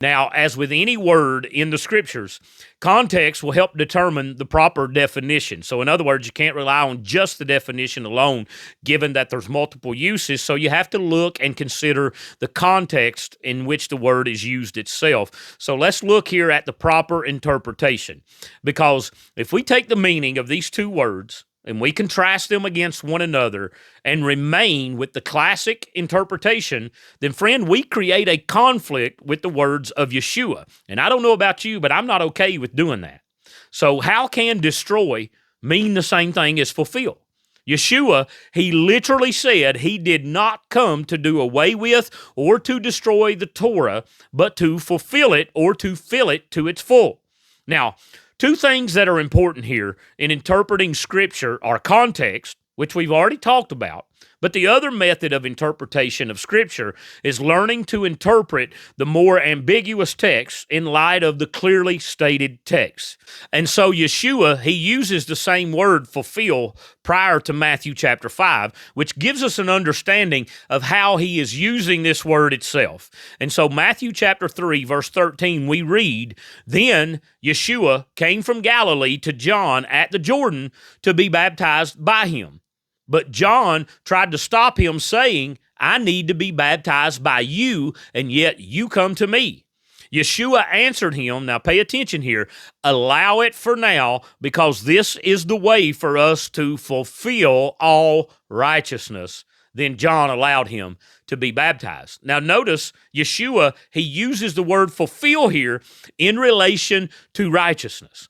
Now, as with any word in the scriptures, context will help determine the proper definition. So, in other words, you can't rely on just the definition alone, given that there's multiple uses. So, you have to look and consider the context in which the word is used itself. So, let's look here at the proper interpretation. Because if we take the meaning of these two words, and we contrast them against one another and remain with the classic interpretation, then, friend, we create a conflict with the words of Yeshua. And I don't know about you, but I'm not okay with doing that. So how can destroy mean the same thing as fulfill? Yeshua, he literally said he did not come to do away with or to destroy the Torah, but to fulfill it or to fill it to its full. Now, two things that are important here in interpreting Scripture are context, which we've already talked about, but the other method of interpretation of Scripture is learning to interpret the more ambiguous text in light of the clearly stated text. And so Yeshua, he uses the same word fulfill prior to Matthew chapter 5, which gives us an understanding of how he is using this word itself. And so Matthew chapter 3, verse 13, we read, "Then Yeshua came from Galilee to John at the Jordan to be baptized by him. But John tried to stop him, saying, 'I need to be baptized by you, and yet you come to me.' Yeshua answered him," now pay attention here, "allow it for now, because this is the way for us to fulfill all righteousness." Then John allowed him to be baptized. Now notice, Yeshua, he uses the word fulfill here in relation to righteousness.